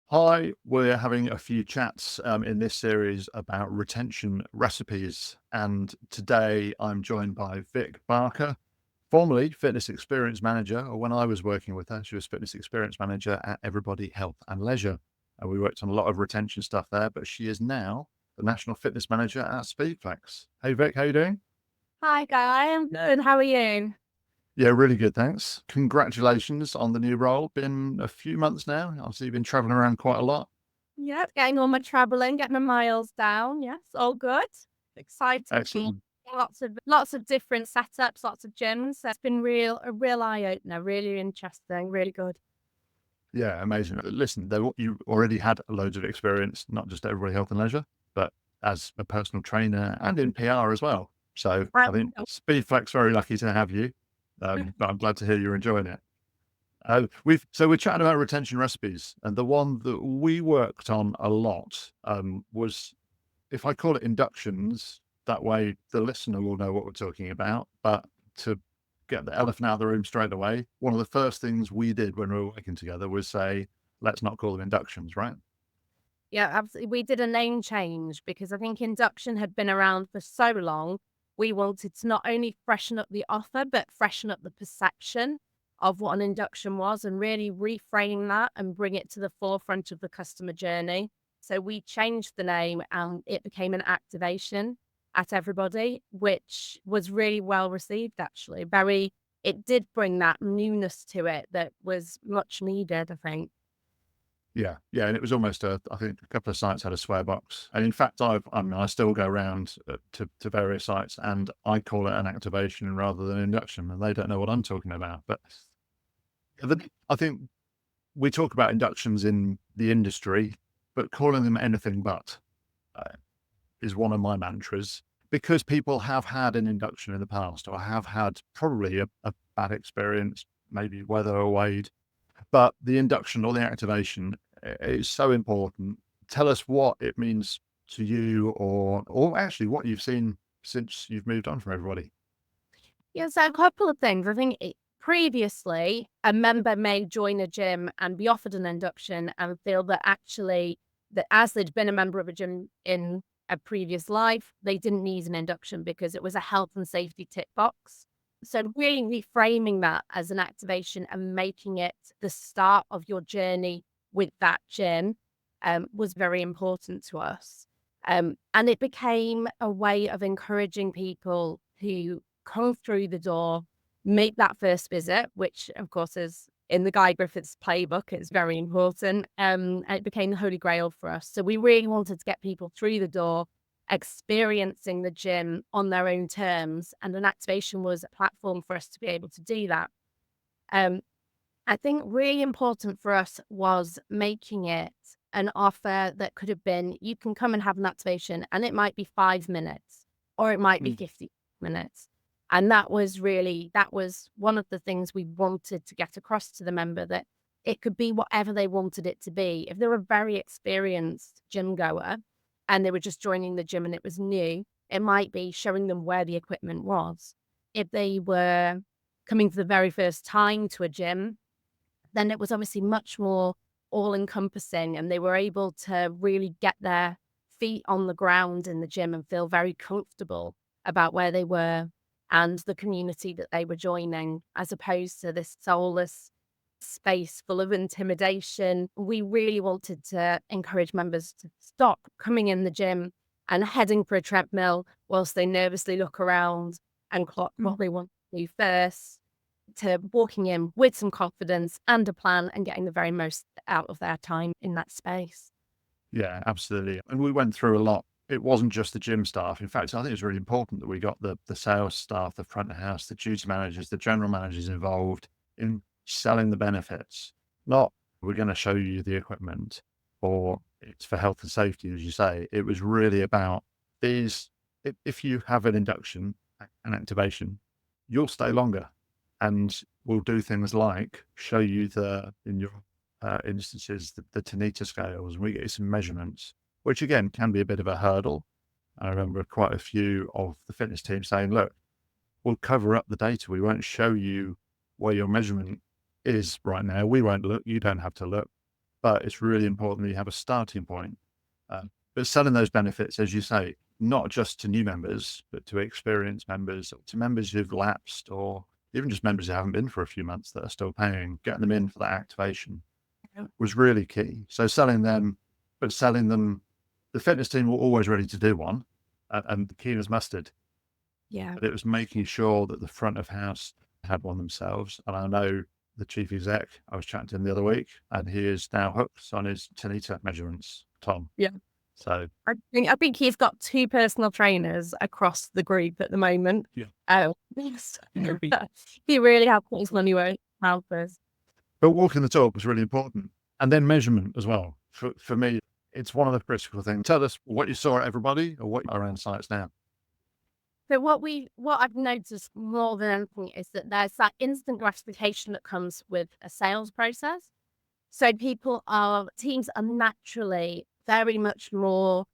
Hi, we're having a few chats in this series about retention recipes. And today I'm joined by Vic Barker, formerly Fitness Experience Manager, or when I was working with her, she was Fitness Experience Manager at Everybody Health and Leisure. And we worked on a lot of retention stuff there, but she is now the National Fitness Manager at Speedflex. Hey Vic, how you doing? Hi, Guy. I'm good. How are you? Yeah, really good, thanks. Congratulations on the new role. Been a few months now. Obviously, you've been traveling around quite a lot. Yeah, getting all my traveling, getting my miles down. Yes, all good. Exciting. Excellent. Lots of different setups, lots of gyms. So it's been a real eye opener. Really interesting. Really good. Yeah, amazing. Listen, you already had loads of experience, not just at Everybody Health and Leisure, but as a personal trainer and in PR as well. So I think Speedflex very lucky to have you. But I'm glad to hear you're enjoying it. We're chatting about retention recipes, and the one that we worked on a lot was, if I call it inductions, that way the listener will know what we're talking about. But to get the elephant out of the room straight away, one of the first things we did when we were working together was say, let's not call them inductions, right? Yeah, absolutely. We did a name change because I think induction had been around for so long. We wanted to not only freshen up the offer, but freshen up the perception of what an induction was and really reframe that and bring it to the forefront of the customer journey. So we changed the name and it became an activation at everybody, which was really well received, actually. It did bring that newness to it that was much needed, I think. Yeah, yeah, and it was almost I think a couple of sites had a swear box, and in fact, I still go around to various sites, and I call it an activation rather than induction, and they don't know what I'm talking about. But I think we talk about inductions in the industry, but calling them anything but uh, is one of my mantras because people have had an induction in the past or have had probably a bad experience, maybe weather or wade, but the induction or the activation is so important. Tell us what it means to you, or actually what you've seen since you've moved on from everybody. Yeah, so a couple of things. I think previously a member may join a gym and be offered an induction and feel that actually that as they'd been a member of a gym in a previous life, they didn't need an induction because it was a health and safety tick box. So really reframing that as an activation and making it the start of your journey with that gym was very important to us. And it became a way of encouraging people who come through the door, make that first visit, which of course is in the Guy Griffiths playbook. It's very important. And it became the holy grail for us. So we really wanted to get people through the door, experiencing the gym on their own terms. And an activation was a platform for us to be able to do that. Um, I think really important for us was making it an offer that could have been, you can come and have an activation and it might be 5 minutes or it might be Mm. 50 minutes. And that was one of the things we wanted to get across to the member, that it could be whatever they wanted it to be. If they were a very experienced gym goer and they were just joining the gym and it was new, it might be showing them where the equipment was. If they were coming for the very first time to a gym, then it was obviously much more all encompassing and they were able to really get their feet on the ground in the gym and feel very comfortable about where they were and the community that they were joining, as opposed to this soulless space full of intimidation. We really wanted to encourage members to stop coming in the gym and heading for a treadmill whilst they nervously look around and clock what they want to do first, to walking in with some confidence and a plan and getting the very most out of their time in that space. Yeah, absolutely. And we went through a lot. It wasn't just the gym staff. In fact, I think it's really important that we got the sales staff, the front of house, the duty managers, the general managers involved in selling the benefits. Not we're going to show you the equipment or it's for health and safety, as you say. It was really about these. If you have an induction, an activation, you'll stay longer, and we'll do things like show you in your instances, the Tanita scales, and we get you some measurements, which again can be a bit of a hurdle. I remember quite a few of the fitness team saying, look, we'll cover up the data. We won't show you where your measurement is right now. We won't look. You don't have to look. but it's really important that you have a starting point. But selling those benefits, as you say, not just to new members, but to experienced members, to members who've lapsed, or even just members who haven't been for a few months that are still paying, getting them in for that activation was really key. So selling them, but selling them, the fitness team were always ready to do one, and keen as mustard. Yeah. But it was making sure that the front of house had one themselves. And I know the chief exec, I was chatting to him the other week, and he is now hooked on his Tanita measurements, Tom. Yeah. So I think he's got 2 personal trainers across the group at the moment. Yeah. Oh, yes. He really has put his money where his mouth is. but walking the talk was really important. And then measurement as well. For me, it's one of the critical things. Tell us what you saw at everybody or what around sites now. So what I've noticed more than anything is that there's that instant gratification that comes with a sales process. So teams are naturally very much more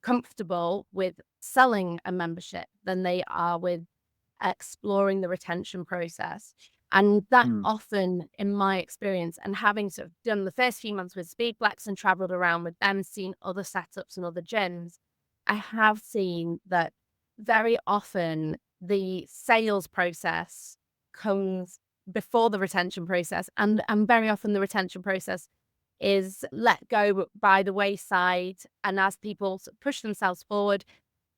comfortable with selling a membership than they are with exploring the retention process. And that often, in my experience, and having sort of done the first few months with Speedflex and traveled around with them, seen other setups and other gyms, I have seen that very often the sales process comes before the retention process, and very often the retention process is let go by the wayside, and as people push themselves forward,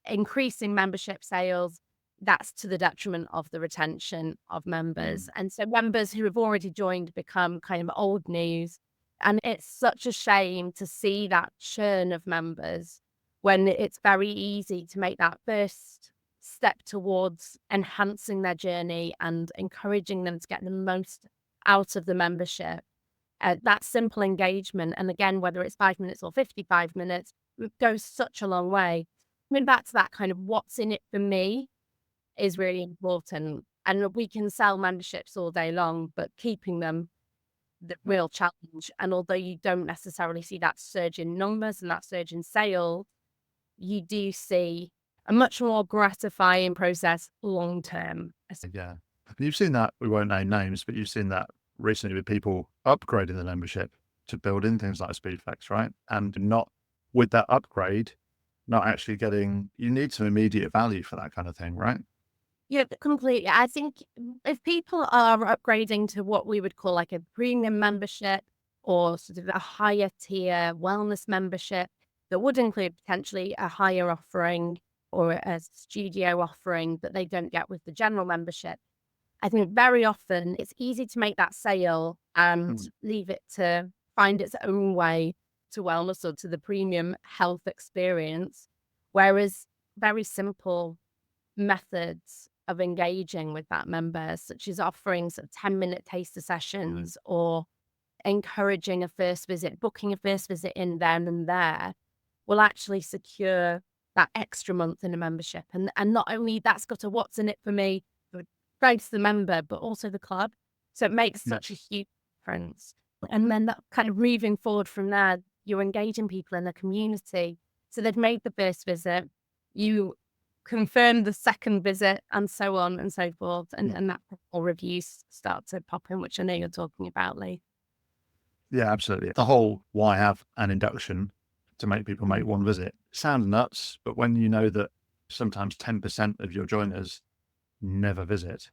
increasing membership sales, that's to the detriment of the retention of members. And so members who have already joined become kind of old news, and it's such a shame to see that churn of members when it's very easy to make that first step towards enhancing their journey and encouraging them to get the most out of the membership. That simple engagement, and again, whether it's 5 minutes or 55 minutes, it goes such a long way. Coming back to that kind of what's in it for me is really important. And we can sell memberships all day long, but keeping them, the real challenge. And although you don't necessarily see that surge in numbers and that surge in sales, you do see a much more gratifying process long term. Yeah. And you've seen that, we won't name names, but you've seen that recently with people upgrading the membership to build in things like Speedflex, right? And not with that upgrade, not actually getting, you need some immediate value for that kind of thing, right? Yeah, completely. I think if people are upgrading to what we would call like a premium membership or sort of a higher tier wellness membership that would include potentially a higher offering or a studio offering that they don't get with the general membership, I think very often it's easy to make that sale and leave it to find its own way to wellness or to the premium health experience. Whereas very simple methods of engaging with that member, such as offering sort of 10-minute taster sessions or encouraging a first visit, booking a first visit in then and there, will actually secure that extra month in a membership. And not only that's got a what's in it for me for both the member, but also the club. So it makes such a huge difference. And then that kind of moving forward from there, you're engaging people in the community. So they've made the first visit, you confirm the second visit, and so on and so forth. And that all reviews start to pop in, which I know you're talking about, Lee. Yeah, absolutely. The whole why have an induction to make people make one visit sounds nuts, but when you know that sometimes 10% of your joiners never visit,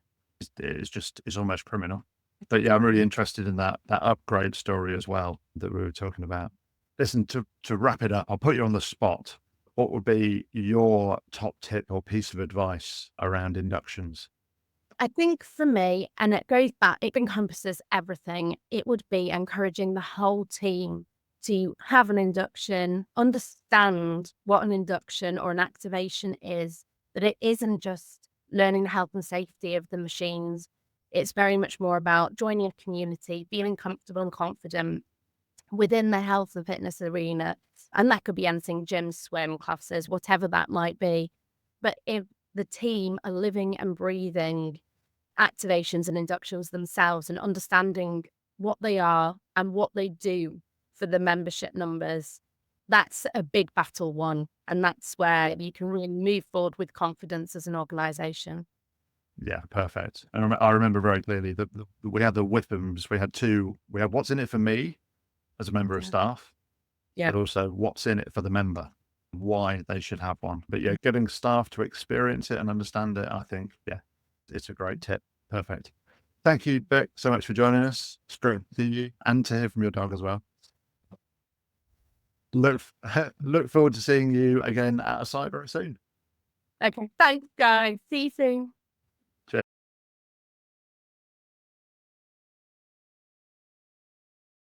it's almost criminal. But yeah, I'm really interested in that upgrade story as well that we were talking about. Listen, to wrap it up, I'll put you on the spot. What would be your top tip or piece of advice around inductions? I think for me, and it goes back, it encompasses everything, it would be encouraging the whole team to have an induction, understand what an induction or an activation is, that it isn't just learning the health and safety of the machines. It's very much more about joining a community, feeling comfortable and confident within the health and fitness arena. And that could be anything, gyms, swim, classes, whatever that might be. But if the team are living and breathing activations and inductions themselves and understanding what they are and what they do for the membership numbers, that's a big battle won. And that's where you can really move forward with confidence as an organization. Yeah, perfect. And I remember very clearly that we had the WIPMs. We had what's in it for me as a member of Yeah. staff, Yeah. but also what's in it for the member, why they should have one. But yeah, getting staff to experience it and understand it, I think, yeah, it's a great tip. Perfect. Thank you, Vic, so much for joining us. It's great to see you and to hear from your dog as well. Look forward to seeing you again at a site very soon. Okay. Thanks, guys. See you soon.